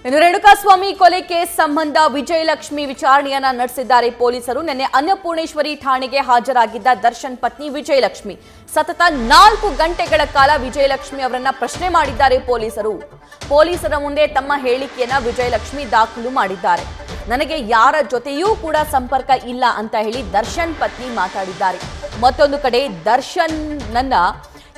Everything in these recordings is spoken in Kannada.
ಇನ್ನು ರೇಣುಕಾಸ್ವಾಮಿ ಕೊಲೆ ಕೇಸ್ ಸಂಬಂಧ ವಿಜಯಲಕ್ಷ್ಮಿ ವಿಚಾರಣೆಯನ್ನ ನಡೆಸಿದ್ದಾರೆ ಪೊಲೀಸರು. ನಿನ್ನೆ ಅನ್ನಪೂರ್ಣೇಶ್ವರಿ ಠಾಣೆಗೆ ಹಾಜರಾಗಿದ್ದ ದರ್ಶನ್ ಪತ್ನಿ ವಿಜಯಲಕ್ಷ್ಮಿ ಸತತ 4 ಗಂಟೆಗಳ ಕಾಲ ವಿಜಯಲಕ್ಷ್ಮಿ ಅವರನ್ನ ಪ್ರಶ್ನೆ ಮಾಡಿದ್ದಾರೆ ಪೊಲೀಸರು. ಪೊಲೀಸರ ಮುಂದೆ ತಮ್ಮ ಹೇಳಿಕೆಯನ್ನ ವಿಜಯಲಕ್ಷ್ಮಿ ದಾಖಲು ಮಾಡಿದ್ದಾರೆ. ನನಗೆ ಯಾರ ಜೊತೆಯೂ ಕೂಡ ಸಂಪರ್ಕ ಇಲ್ಲ ಅಂತ ಹೇಳಿ ದರ್ಶನ್ ಪತ್ನಿ ಮಾತಾಡಿದ್ದಾರೆ. ಮತ್ತೊಂದು ಕಡೆ ದರ್ಶನ್ ನನ್ನ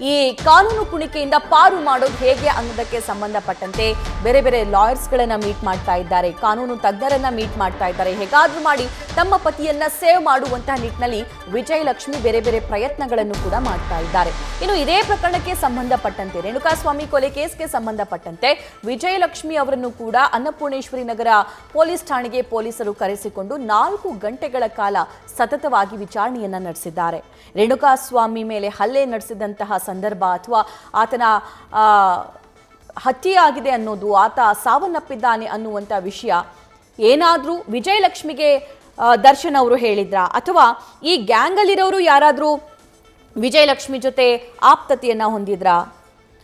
ಈ ಕಾನೂನು ಕುಣಿಕೆಯಿಂದ ಪಾರು ಮಾಡೋದು ಹೇಗೆ ಅನ್ನೋದಕ್ಕೆ ಸಂಬಂಧಪಟ್ಟಂತೆ ಬೇರೆ ಬೇರೆ ಲಾಯರ್ಸ್ಗಳನ್ನ ಮೀಟ್ ಮಾಡ್ತಾ ಇದ್ದಾರೆ, ಕಾನೂನು ತಜ್ಞರನ್ನ ಮೀಟ್ ಮಾಡ್ತಾ ಇದ್ದಾರೆ. ಹೇಗಾದ್ರೂ ಮಾಡಿ ತಮ್ಮ ಪತಿಯನ್ನ ಸೇವ್ ಮಾಡುವಂತಹ ನಿಟ್ಟಿನಲ್ಲಿ ವಿಜಯಲಕ್ಷ್ಮಿ ಬೇರೆ ಬೇರೆ ಪ್ರಯತ್ನಗಳನ್ನು ಕೂಡ ಮಾಡ್ತಾ ಇದ್ದಾರೆ. ಇನ್ನು ಇದೇ ಪ್ರಕರಣಕ್ಕೆ ಸಂಬಂಧಪಟ್ಟಂತೆ ರೇಣುಕಾಸ್ವಾಮಿ ಕೊಲೆ ಕೇಸ್ಗೆ ಸಂಬಂಧಪಟ್ಟಂತೆ ವಿಜಯಲಕ್ಷ್ಮಿ ಅವರನ್ನು ಕೂಡ ಅನ್ನಪೂರ್ಣೇಶ್ವರಿ ನಗರ ಪೊಲೀಸ್ ಠಾಣೆಗೆ ಪೊಲೀಸರು ಕರೆಸಿಕೊಂಡು 4 ಗಂಟೆಗಳ ಕಾಲ ಸತತವಾಗಿ ವಿಚಾರಣೆಯನ್ನ ನಡೆಸಿದ್ದಾರೆ. ರೇಣುಕಾಸ್ವಾಮಿ ಮೇಲೆ ಹಲ್ಲೆ ನಡೆಸಿದಂತಹ ಸಂದರ್ಭ ಅಥವಾ ಆತನ ಹತ್ಯೆಯಾಗಿದೆ ಅನ್ನೋದು, ಆತ ಸಾವನ್ನಪ್ಪಿದ್ದಾನೆ ಅನ್ನುವಂಥ ವಿಷಯ ಏನಾದರೂ ವಿಜಯಲಕ್ಷ್ಮಿಗೆ ದರ್ಶನ್ ಅವರು ಹೇಳಿದ್ರ, ಅಥವಾ ಈ ಗ್ಯಾಂಗಲ್ಲಿರೋರು ಯಾರಾದರೂ ವಿಜಯಲಕ್ಷ್ಮಿ ಜೊತೆ ಆಪ್ತತೆಯನ್ನ ಹೊಂದಿದ್ರ,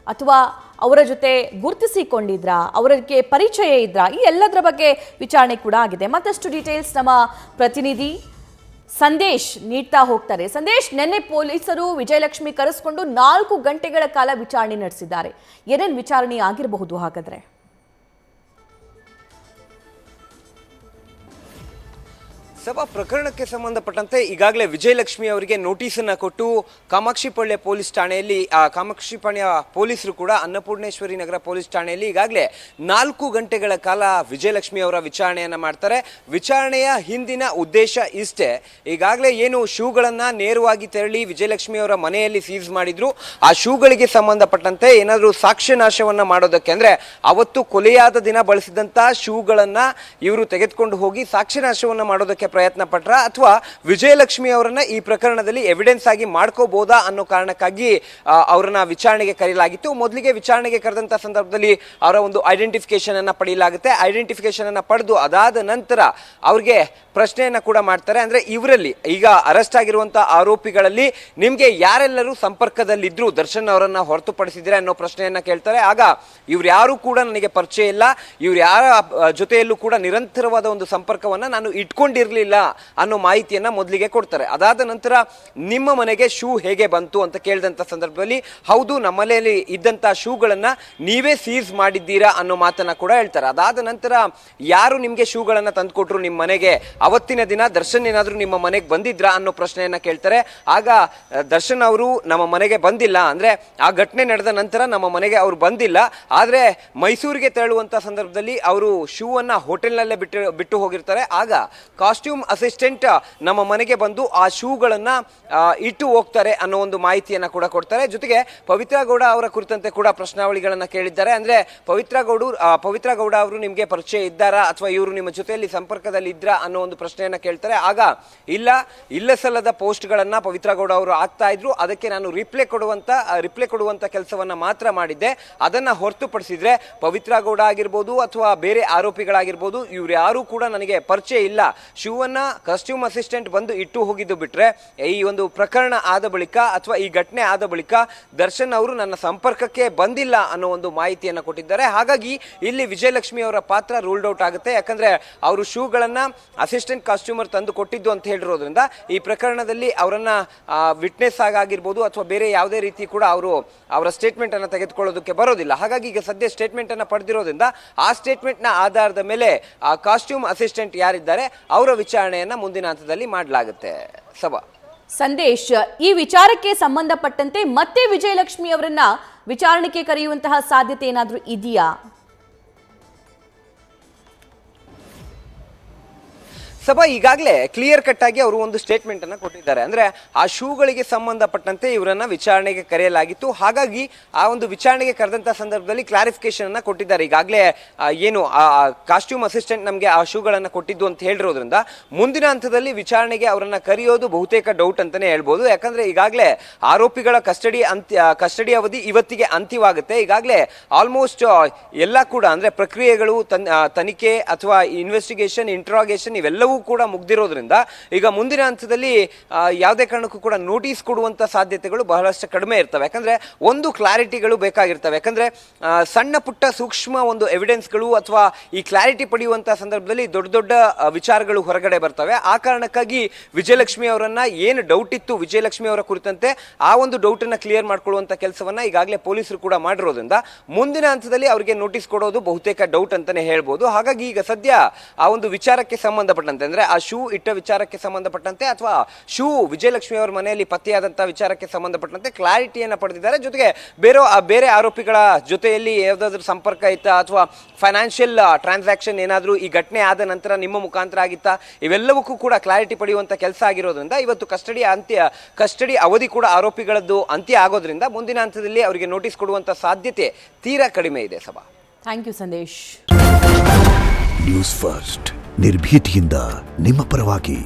ಅಥವಾ ಅವರ ಜೊತೆ ಗುರುತಿಸಿಕೊಂಡಿದ್ರ, ಅವರಿಗೆ ಪರಿಚಯ ಇದ್ರ, ಈ ಎಲ್ಲದರ ಬಗ್ಗೆ ವಿಚಾರಣೆ ಕೂಡ ಆಗಿದೆ. ಮತ್ತಷ್ಟು ಡೀಟೇಲ್ಸ್ ನಮ್ಮ ಪ್ರತಿನಿಧಿ ಸಂದೇಶ್ ನೀಡ್ತಾ ಹೋಗ್ತಾರೆ. ಸಂದೇಶ್, ನಿನ್ನೆ ಪೊಲೀಸರು ವಿಜಯಲಕ್ಷ್ಮಿ ಕರೆಸಿಕೊಂಡು 4 ಗಂಟೆಗಳ ಕಾಲ ವಿಚಾರಣೆ ನಡೆಸಿದ್ದಾರೆ. ಏನೇನು ವಿಚಾರಣೆ ಆಗಿರಬಹುದು ಹಾಗಾದ್ರೆ? ಸಭಾ ಪ್ರಕರಣಕ್ಕೆ ಸಂಬಂಧಪಟ್ಟಂತೆ ಈಗಾಗಲೇ ವಿಜಯಲಕ್ಷ್ಮಿ ಅವರಿಗೆ ನೋಟಿಸನ್ನು ಕೊಟ್ಟು ಕಾಮಾಕ್ಷಿಪಾಳ್ಯ ಪೊಲೀಸ್ ಠಾಣೆಯಲ್ಲಿ ಕಾಮಾಕ್ಷಿಪಾಳ್ಯ ಪೊಲೀಸರು ಕೂಡ ಅನ್ನಪೂರ್ಣೇಶ್ವರಿ ನಗರ ಪೊಲೀಸ್ ಠಾಣೆಯಲ್ಲಿ ಈಗಾಗಲೇ 4 ಗಂಟೆಗಳ ಕಾಲ ವಿಜಯಲಕ್ಷ್ಮಿ ಅವರ ವಿಚಾರಣೆಯನ್ನು ಮಾಡ್ತಾರೆ. ವಿಚಾರಣೆಯ ಹಿಂದಿನ ಉದ್ದೇಶ ಇಷ್ಟೇ. ಈಗಾಗಲೇ ಏನು ಶೂಗಳನ್ನು ನೇರವಾಗಿ ತೆರಳಿ ವಿಜಯಲಕ್ಷ್ಮಿ ಅವರ ಮನೆಯಲ್ಲಿ ಸೀಸ್ ಮಾಡಿದ್ರು, ಆ ಶೂಗಳಿಗೆ ಸಂಬಂಧಪಟ್ಟಂತೆ ಏನಾದರೂ ಸಾಕ್ಷ್ಯನಾಶವನ್ನು ಮಾಡೋದಕ್ಕೆ, ಅಂದರೆ ಅವತ್ತು ಕೊಲೆಯಾದ ದಿನ ಬಳಸಿದಂಥ ಶೂಗಳನ್ನು ಇವರು ತೆಗೆದುಕೊಂಡು ಹೋಗಿ ಸಾಕ್ಷ್ಯನಾಶವನ್ನು ಮಾಡೋದಕ್ಕೆ ಪ್ರಯತ್ನ ಪಟ್ರ, ಅಥವಾ ವಿಜಯಲಕ್ಷ್ಮಿ ಅವರನ್ನ ಈ ಪ್ರಕರಣದಲ್ಲಿ ಎವಿಡೆನ್ಸ್ ಆಗಿ ಮಾಡ್ಕೋಬಹುದಾ ಅನ್ನೋ ಕಾರಣಕ್ಕಾಗಿ ಅವರನ್ನ ವಿಚಾರಣೆಗೆ ಕರೆಯಲಾಗಿತ್ತು. ಮೊದಲಿಗೆ ವಿಚಾರಣೆಗೆ ಕರೆದಂತ ಸಂದರ್ಭದಲ್ಲಿ ಅವರ ಒಂದು ಐಡೆಂಟಿಫಿಕೇಶನ್ ಅನ್ನ ಪಡೆಯಲಾಗುತ್ತೆ. ಐಡೆಂಟಿಫಿಕೇಶನ್ ಅನ್ನ ಪಡೆದು ಅದಾದ ನಂತರ ಅವ್ರಿಗೆ ಪ್ರಶ್ನೆಯನ್ನ ಕೂಡ ಮಾಡ್ತಾರೆ. ಅಂದ್ರೆ ಇವರಲ್ಲಿ ಈಗ ಅರೆಸ್ಟ್ ಆಗಿರುವಂತಹ ಆರೋಪಿಗಳಲ್ಲಿ ನಿಮ್ಗೆ ಯಾರೆಲ್ಲರೂ ಸಂಪರ್ಕದಲ್ಲಿದ್ರು ದರ್ಶನ್ ಅವರನ್ನ ಹೊರತುಪಡಿಸಿದ್ರೆ ಅನ್ನೋ ಪ್ರಶ್ನೆಯನ್ನ ಕೇಳ್ತಾರೆ. ಆಗ ಇವ್ರು ಯಾರು ಕೂಡ ನನಗೆ ಪರಿಚಯ ಇಲ್ಲ, ಇವ್ರು ಯಾರ ಜೊತೆಯಲ್ಲೂ ಕೂಡ ನಿರಂತರವಾದ ಒಂದು ಸಂಪರ್ಕವನ್ನ ನಾನು ಇಟ್ಕೊಂಡಿರ್ಲಿಲ್ಲ ಅನ್ನೋ ಮಾಹಿತಿಯನ್ನ ಮೊದಲಿಗೆ ಕೊಡ್ತಾರೆ. ಅದಾದ ನಂತರ ನಿಮ್ಮ ಮನೆಗೆ ಶೂ ಹೇಗೆ ಬಂತು ಅಂತ ಕೇಳಿದಂತ ಸಂದರ್ಭದಲ್ಲಿ ಹೌದು, ನಮ್ಮನೆಯಲ್ಲಿ ಇದ್ದಂತ ಶೂಗಳನ್ನ ನೀವೇ ಸೀಸ್ ಮಾಡಿದ್ದೀರಾ ಅನ್ನೋ ಮಾತನ್ನ ಕೂಡ ಹೇಳ್ತಾರೆ. ಅದಾದ ನಂತರ ಯಾರು ನಿಮ್ಗೆ ಶೂಗಳನ್ನ ತಂದುಕೊಟ್ರು ನಿಮ್ಮ ಮನೆಗೆ, ಅವತ್ತಿನ ದಿನ ದರ್ಶನ್ ಏನಾದ್ರು ನಿಮ್ಮ ಮನೆಗೆ ಬಂದಿದ್ರಾ ಅನ್ನೋ ಪ್ರಶ್ನೆಯನ್ನ ಕೇಳ್ತಾರೆ. ಆಗ ದರ್ಶನ್ ಅವರು ನಮ್ಮ ಮನೆಗೆ ಬಂದಿಲ್ಲ, ಅಂದ್ರೆ ಆ ಘಟನೆ ನಡೆದ ನಂತರ ನಮ್ಮ ಮನೆಗೆ ಅವರು ಬಂದಿಲ್ಲ, ಆದ್ರೆ ಮೈಸೂರಿಗೆ ತೆರಳುವಂತ ಸಂದರ್ಭದಲ್ಲಿ ಅವರು ಶೂ ಅನ್ನ ಹೋಟೆಲ್ನಲ್ಲೇ ಬಿಟ್ಟು ಹೋಗಿರ್ತಾರೆ. ಆಗ ಕಾಸ್ಟ್ಯೂಮ್ ಅಸಿಸ್ಟೆಂಟ್ ನಮ್ಮ ಮನೆಗೆ ಬಂದು ಆ ಶೂಗಳನ್ನ ಇಟ್ಟು ಹೋಗ್ತಾರೆ ಅನ್ನೋ ಒಂದು ಮಾಹಿತಿಯನ್ನ ಕೂಡ ಕೊಡ್ತಾರೆ. ಜೊತೆಗೆ ಪವಿತ್ರ ಗೌಡ ಅವರ ಕುರಿತಂತೆ ಕೂಡ ಪ್ರಶ್ನಾವಳಿಗಳನ್ನ ಕೇಳಿದ್ದಾರೆ. ಅಂದ್ರೆ ಪವಿತ್ರ ಗೌಡ ಅವರು ನಿಮ್ಗೆ ಪರಿಚಯ ಇದ್ದಾರಾ ಅಥವಾ ಇವರು ನಿಮ್ಮ ಜೊತೆಯಲ್ಲಿ ಸಂಪರ್ಕದಲ್ಲಿ ಇದ್ರಾ ಅನ್ನೋ ಒಂದು ಪ್ರಶ್ನೆಯನ್ನ ಕೇಳ್ತಾರೆ. ಆಗ ಇಲ್ಲ ಸಲ್ಲದ ಪೋಸ್ಟ್ ಗಳನ್ನ ಪವಿತ್ರ ಗೌಡ ಅವರು ಆಗ್ತಾ ಇದ್ರು, ಅದಕ್ಕೆ ನಾನು ರಿಪ್ಲೈ ಕೊಡುವಂತ ಕೆಲಸವನ್ನ ಮಾತ್ರ ಮಾಡಿದ್ದೆ. ಅದನ್ನ ಹೊರತುಪಡಿಸಿದ್ರೆ ಪವಿತ್ರ ಗೌಡ ಆಗಿರ್ಬೋದು ಅಥವಾ ಬೇರೆ ಆರೋಪಿಗಳಾಗಿರ್ಬೋದು, ಇವ್ರು ಯಾರು ಕೂಡ ನನಗೆ ಪರಿಚಯ ಇಲ್ಲ. ಶೂವನ್ನ ಕಾಸ್ಟ್ಯೂಮ್ ಅಸಿಸ್ಟೆಂಟ್ ಬಂದು ಇಟ್ಟು ಹೋಗಿದ್ದು ಬಿಟ್ರೆ ಈ ಒಂದು ಪ್ರಕರಣ ಆದ ಬಳಿಕ ಅಥವಾ ಈ ಘಟನೆ ಆದ ಬಳಿಕ ದರ್ಶನ್ ಅವರು ನನ್ನ ಸಂಪರ್ಕಕ್ಕೆ ಬಂದಿಲ್ಲ ಅನ್ನೋ ಒಂದು ಮಾಹಿತಿಯನ್ನ ಕೊಟ್ಟಿದ್ದಾರೆ. ಹಾಗಾಗಿ ಇಲ್ಲಿ ವಿಜಯಲಕ್ಷ್ಮಿ ಅವರ ಪಾತ್ರ ರೂಲ್ಡ್ ಔಟ್ ಆಗುತ್ತೆ. ಯಾಕಂದ್ರೆ ಅವರು ಶೂಗಳನ್ನ ಅಸಿಸ್ಟೆಂಟ್ ಕಾಸ್ಟ್ಯೂಮರ್ ತಂದು ಕೊಟ್ಟಿದ್ದು ಅಂತ ಹೇಳಿರೋದ್ರಿಂದ ಈ ಪ್ರಕರಣದಲ್ಲಿ ಅವರನ್ನ ವಿಟ್ನೆಸ್ ಆಗಿರ್ಬೋದು ಅಥವಾ ಬೇರೆ ಯಾವುದೇ ರೀತಿ ಕೂಡ ಅವರ ಸ್ಟೇಟ್ಮೆಂಟ್ ಅನ್ನ ತೆಗೆದುಕೊಳ್ಳೋದಕ್ಕೆ ಬರೋದಿಲ್ಲ. ಹಾಗಾಗಿ ಈಗ ಸದ್ಯ ಸ್ಟೇಟ್ಮೆಂಟ್ ಅನ್ನ ಪಡೆದಿರೋದ್ರಿಂದ ಆ ಸ್ಟೇಟ್ಮೆಂಟ್ ನ ಆಧಾರದ ಮೇಲೆ ಆ ಕಾಸ್ಟ್ಯೂಮ್ ಅಸಿಸ್ಟೆಂಟ್ ಯಾರಿದ್ದಾರೆ ಅವರ ವಿಚಾರಣೆಯನ್ನ ಮುಂದಿನ ಹಂತದಲ್ಲಿ ಮಾಡಲಾಗುತ್ತೆ. ಸಭಾ ಸಂದೇಶ್, ಈ ವಿಚಾರಕ್ಕೆ ಸಂಬಂಧಪಟ್ಟಂತೆ ಮತ್ತೆ ವಿಜಯಲಕ್ಷ್ಮಿ ಅವರನ್ನ ವಿಚಾರಣೆಗೆ ಕರೆಯುವಂತಹ ಸಾಧ್ಯತೆ ಏನಾದರೂ ಇದೆಯಾ? ಸಭಾ ಈಗಾಗಲೇ ಕ್ಲಿಯರ್ ಕಟ್ ಆಗಿ ಅವರು ಒಂದು ಸ್ಟೇಟ್ಮೆಂಟ್ ಅನ್ನ ಕೊಟ್ಟಿದ್ದಾರೆ. ಅಂದ್ರೆ ಆ ಶೂಗಳಿಗೆ ಸಂಬಂಧಪಟ್ಟಂತೆ ಇವರನ್ನ ವಿಚಾರಣೆಗೆ ಕರೆಯಲಾಗಿತ್ತು. ಹಾಗಾಗಿ ಆ ಒಂದು ವಿಚಾರಣೆಗೆ ಕರೆದಂತ ಸಂದರ್ಭದಲ್ಲಿ ಕ್ಲಾರಿಫಿಕೇಶನ್ ಅನ್ನ ಕೊಟ್ಟಿದ್ದಾರೆ. ಈಗಾಗಲೇ ಏನು ಆ ಕಾಸ್ಟ್ಯೂಮ್ ಅಸಿಸ್ಟೆಂಟ್ ನಮಗೆ ಆ ಶೂಗಳನ್ನ ಕೊಟ್ಟಿದ್ದು ಅಂತ ಹೇಳಿರೋದ್ರಿಂದ ಮುಂದಿನ ಹಂತದಲ್ಲಿ ವಿಚಾರಣೆಗೆ ಅವರನ್ನ ಕರೆಯೋದು ಬಹುತೇಕ ಡೌಟ್ ಅಂತಾನೆ ಹೇಳ್ಬೋದು. ಯಾಕಂದ್ರೆ ಈಗಾಗಲೇ ಆರೋಪಿಗಳ ಕಸ್ಟಡಿ ಅವಧಿ ಇವತ್ತಿಗೆ ಅಂತ್ಯವಾಗುತ್ತೆ. ಈಗಾಗಲೇ ಆಲ್ಮೋಸ್ಟ್ ಎಲ್ಲ ಕೂಡ ಅಂದ್ರೆ ಪ್ರಕ್ರಿಯೆಗಳು, ತನಿಖೆ ಅಥವಾ ಇನ್ವೆಸ್ಟಿಗೇಷನ್, ಇಂಟ್ರಾಗೇಷನ್ ಇವೆಲ್ಲವೂ ಕೂಡ ಮುಗ್ದಿರೋದ್ರಿಂದ ಈಗ ಮುಂದಿನ ಹಂತದಲ್ಲಿ ಯಾವುದೇ ಕಾರಣಕ್ಕೂ ಕೂಡ ನೋಟಿಸ್ ಕೊಡುವಂತ ಸಾಧ್ಯತೆಗಳು ಬಹಳಷ್ಟು ಕಡಿಮೆ ಇರ್ತವೆ. ಯಾಕಂದ್ರೆ ಒಂದು ಕ್ಲಾರಿಟಿಗಳು ಬೇಕಾಗಿರ್ತವೆ. ಯಾಕಂದ್ರೆ ಸಣ್ಣ ಪುಟ್ಟ ಸೂಕ್ಷ್ಮ ಒಂದು ಎವಿಡೆನ್ಸ್ಗಳು ಅಥವಾ ಈ ಕ್ಲಾರಿಟಿ ಪಡೆಯುವಂತಹ ಸಂದರ್ಭದಲ್ಲಿ ದೊಡ್ಡ ದೊಡ್ಡ ವಿಚಾರಗಳು ಹೊರಗಡೆ ಬರ್ತವೆ. ಆ ಕಾರಣಕ್ಕಾಗಿ ವಿಜಯಲಕ್ಷ್ಮಿ ಅವರನ್ನ ಏನು ಡೌಟ್ ಇತ್ತು ವಿಜಯಲಕ್ಷ್ಮಿ ಅವರ ಕುರಿತಂತೆ ಆ ಒಂದು ಡೌಟ್ ಅನ್ನ ಕ್ಲಿಯರ್ ಮಾಡ್ಕೊಳ್ಳುವಂತ ಕೆಲಸವನ್ನ ಈಗಾಗಲೇ ಪೊಲೀಸರು ಕೂಡ ಮಾಡಿರೋದ್ರಿಂದ ಮುಂದಿನ ಹಂತದಲ್ಲಿ ಅವರಿಗೆ ನೋಟಿಸ್ ಕೊಡೋದು ಬಹುತೇಕ ಡೌಟ್ ಅಂತಾನೆ ಹೇಳ್ಬೋದು. ಹಾಗಾಗಿ ಈಗ ಸದ್ಯ ಆ ಒಂದು ವಿಚಾರಕ್ಕೆ ಸಂಬಂಧಪಟ್ಟಂತೆ ಅಂದ್ರೆ ಆ ಶೂ ಇಟ್ಟ ವಿಚಾರಕ್ಕೆ ಸಂಬಂಧಪಟ್ಟಂತೆ ಅಥವಾ ಶೂ ವಿಜಯಲಕ್ಷ್ಮಿ ಅವರ ಮನೆಯಲ್ಲಿ ಪತ್ತೆಯಾದಂತಹ ವಿಚಾರಕ್ಕೆ ಸಂಬಂಧಪಟ್ಟಂತೆ ಕ್ಲಾರಿಟಿಯನ್ನ ಪಡೆದಿದ್ದಾರೆ. ಜೊತೆಗೆ ಬೇರೆ ಆರೋಪಿಗಳ ಜೊತೆಯಲ್ಲಿ ಯಾವ್ದಾದ್ರು ಸಂಪರ್ಕ ಇತ್ತಾ ಅಥವಾ ಫೈನಾನ್ಷಿಯಲ್ ಟ್ರಾನ್ಸಾಕ್ಷನ್ ಏನಾದರೂ ಈ ಘಟನೆ ಆದ ನಂತರ ನಿಮ್ಮ ಮುಖಾಂತರ ಆಗಿತ್ತಾ, ಇವೆಲ್ಲವಕ್ಕೂ ಕೂಡ ಕ್ಲಾರಿಟಿ ಪಡೆಯುವಂತ ಕೆಲಸ ಆಗಿರೋದ್ರಿಂದ ಇವತ್ತು ಕಸ್ಟಡಿ ಅವಧಿ ಕೂಡ ಆರೋಪಿಗಳದ್ದು ಅಂತ್ಯ ಆಗೋದ್ರಿಂದ ಮುಂದಿನ ಹಂತದಲ್ಲಿ ಅವರಿಗೆ ನೋಟಿಸ್ ಕೊಡುವಂತ ಸಾಧ್ಯತೆ ತೀರಾ ಕಡಿಮೆ ಇದೆ. ಸಭಾ, thank you Sandesh. News First ನಿರ್ಭೀತಿಯಿಂದ ನಿಮ್ಮ ಪರವಾಗಿ.